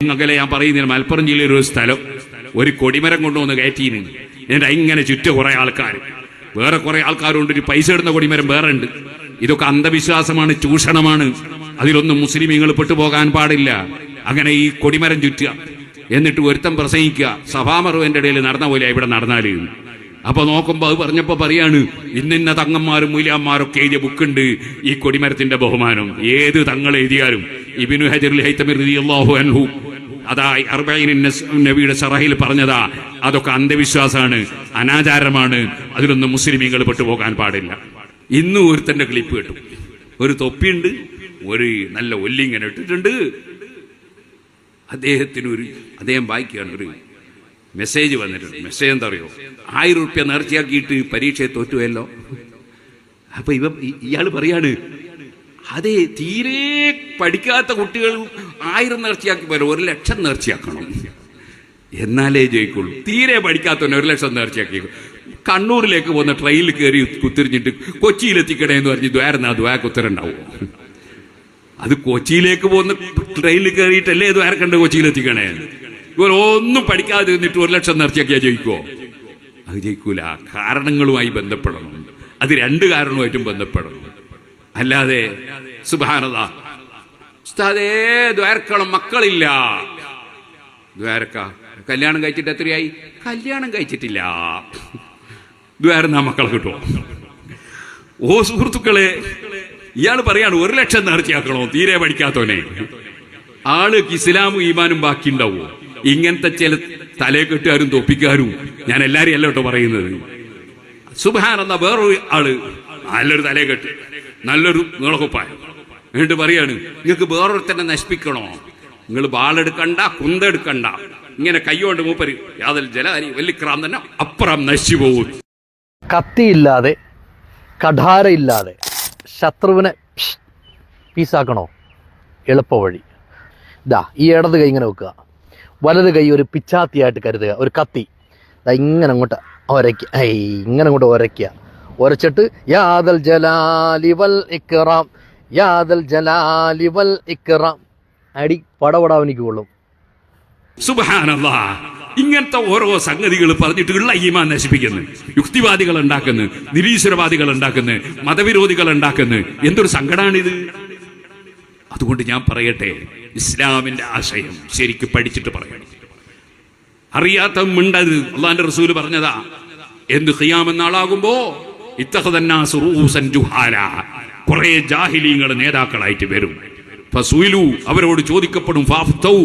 അകലെ ഞാൻ പറയുന്നില്ല, മലപ്പുറം ജില്ലയിൽ ഒരു സ്ഥലം ഒരു കൊടിമരം കൊണ്ടുവന്ന് കയറ്റീന്. എന്നിട്ട് ഇങ്ങനെ ചുറ്റ കുറെ ആൾക്കാർ, വേറെ കുറെ ആൾക്കാരുണ്ട്. ഒരു പൈസ ഇടുന്ന കൊടിമരം വേറെ ഉണ്ട്. ഇതൊക്കെ അന്ധവിശ്വാസമാണ്, ചൂഷണമാണ്. അതിലൊന്നും മുസ്ലിമീങ്ങൾ പെട്ടുപോകാൻ പാടില്ല. അങ്ങനെ ഈ കൊടിമരം ചുറ്റുക, എന്നിട്ട് ഒരുത്തം പ്രസംഗിക്കുക. സഭാമറുവിന്റെ ഇടയിൽ നടന്ന പോലെ ഇവിടെ നടന്നാല്. അപ്പൊ നോക്കുമ്പോ അത് പറഞ്ഞപ്പോ പറയാണ്, ഇന്നിന്ന തങ്ങന്മാരും മൂല്യന്മാരൊക്കെ എഴുതിയ ബുക്കുണ്ട് ഈ കൊടിമരത്തിന്റെ ബഹുമാനം. ഏത് തങ്ങൾ എഴുതിയാലും ഇബ്നു ഹജറുൽ ഹൈതമി റളിയല്ലാഹു അൻഹു അതാ അർബഈൻ നബിയുടെ ശറഹിൽ പറഞ്ഞതാ. അതൊക്കെ അന്ധവിശ്വാസമാണ്, അനാചാരമാണ്. അതിലൊന്നും മുസ്ലിമീങ്ങൾ പെട്ടുപോകാൻ പാടില്ല. ഇന്ന് ഒരുത്തന്റെ ക്ലിപ്പ് കിട്ടും. ഒരു തൊപ്പിയുണ്ട്, ഒരു നല്ല ഒല്ലിങ്ങനെ ഇട്ടിട്ടുണ്ട്. അദ്ദേഹം വായിക്കുകയാണ്, ഒരു മെസ്സേജ് വന്നിട്ടുണ്ട്. മെസ്സേജ് എന്താ അറിയോ? 1000 രൂപ നേർച്ചയാക്കിയിട്ട് പരീക്ഷയെ തോറ്റുവല്ലോ. അപ്പൊ ഇയാൾ പറയാണ്, അതെ, തീരെ പഠിക്കാത്ത കുട്ടികൾ 1000 നേർച്ചയാക്കി പോലും 1,00,000 നേർച്ചയാക്കണം, എന്നാലേ ജയിക്കുള്ളൂ. തീരെ പഠിക്കാത്തവനെ 1,00,000 നേർച്ചയാക്കി കണ്ണൂരിലേക്ക് പോകുന്ന ട്രെയിനിൽ കയറി കുത്തിരിഞ്ഞിട്ട് കൊച്ചിയിലെത്തിക്കണേ എന്ന് പറഞ്ഞ് ദ്വാരക്ക് ഉത്തരണ്ടാവും. അത് കൊച്ചിയിലേക്ക് പോകുന്ന ട്രെയിനിൽ കയറിയിട്ടല്ലേ ദ്വാരക്കണ്ട് കൊച്ചിയിലെത്തിക്കണേ. ഇവർ ഒന്നും പഠിക്കാതെ നിന്നിട്ട് 1,00,000 നേർച്ചയാക്കിയാൽ ജയിക്കുമോ? അത് ജയിക്കൂല. കാരണങ്ങളുമായി ബന്ധപ്പെടണം. അത് 2 കാരണവുമായിട്ടും ബന്ധപ്പെടണം. അല്ലാതെ സുബ്ഹാനല്ലാഹ് ഉസ്താദേ ദ്വാരക്കണം മക്കളില്ല. ദ്വാരക്ക കല്യാണം കഴിച്ചിട്ട് എത്രയായി? കല്യാണം കഴിച്ചിട്ടില്ല. ദ്വാരന്നാ മക്കളെ കിട്ടുമോ? ഓ സുഹൃത്തുക്കളെ, ഇയാൾ പറയാണ് 1,00,000 നേർച്ചയാക്കണോ തീരെ പഠിക്കാത്തവനെ. ആൾക്ക് ഇസ്ലാമും ഈമാനും ബാക്കി ഉണ്ടാവോ? ഇങ്ങനത്തെ ചില തലയെക്കെട്ടുകാരും തൊപ്പിക്കാരും, ഞാൻ എല്ലാരെയും അല്ല കേട്ടോ പറയുന്നത്. സുബ്ഹാനല്ലാഹ്, വേറൊരു ആള് നല്ലൊരു തലയെക്കെട്ട്, നല്ലൊരു നീളക്കുപ്പായം, എന്നിട്ട് പറയാണ്, നിങ്ങൾക്ക് വേറൊരുത്തന്നെ നശിപ്പിക്കണോ? നിങ്ങൾ ബാളെടുക്കണ്ട, കുന്തെടുക്കണ്ട, ഇങ്ങനെ കൈകൊണ്ട് മൂപ്പര് യാതൊരു ജലാരി വല്ലിക്രാം തന്നെ അപ്പുറം നശിച്ചു പോകും. കത്തിയില്ലാതെ കഠാരയില്ലാതെ ശത്രുവിനെ പീസാക്കണോ? എളുപ്പവഴി ഇതാ, ഈ ഇടത് കൈ ഇങ്ങനെ വെക്കുക, വലത് കൈ ഒരു പിച്ചാത്തിയായിട്ട് കരുതുക, ഒരു കത്തി ഇങ്ങനെ അങ്ങോട്ട് ഒരയ്ക്കുക, ഇങ്ങനെ അങ്ങോട്ട് ഉരച്ചിട്ട് യാദൽ ജലാലി വൽ ഇക്റാം, യാദൽ ജലാലി വൽ ഇക്റാം അടി പടപടാവനിക്ക് കൊള്ളും. സുബ്ഹാനല്ലാഹ്, ഇങ്ങനത്തെ ഓരോ സംഗതികൾ പറഞ്ഞിട്ട് ഉള്ള ഈമാൻ നശിപ്പിക്കുന്നു. യുക്തിവാദികൾ ഉണ്ടാക്കുന്നു, നിരീശ്വരവാദികൾ ഉണ്ടാക്കുന്നു, മതവിരോധികൾ ഉണ്ടാക്കുന്നു. എന്തൊരു സങ്കടമാണിത്. അതുകൊണ്ട് ഞാൻ പറയട്ടെ, ഇസ്ലാമിന്റെ ആശയം ശരിക്കും പഠിച്ചിട്ട് പറയണം. അറിയാത്ത മിണ്ടത്. അള്ളാന്റെ റസൂല് പറഞ്ഞതാ, എന്ത് ഖിയാമത്ത് നാളാകുമ്പോ ഇത്തഖദന്നാസു റൂസൻ ജുഹാല, കുറെ ജാഹിലീങ്ങൾ നേതാക്കളായിട്ട് വരും. ഫസുയിലു, അവരോട് ചോദിക്കപ്പെടും, ഫാഫ്തൗ,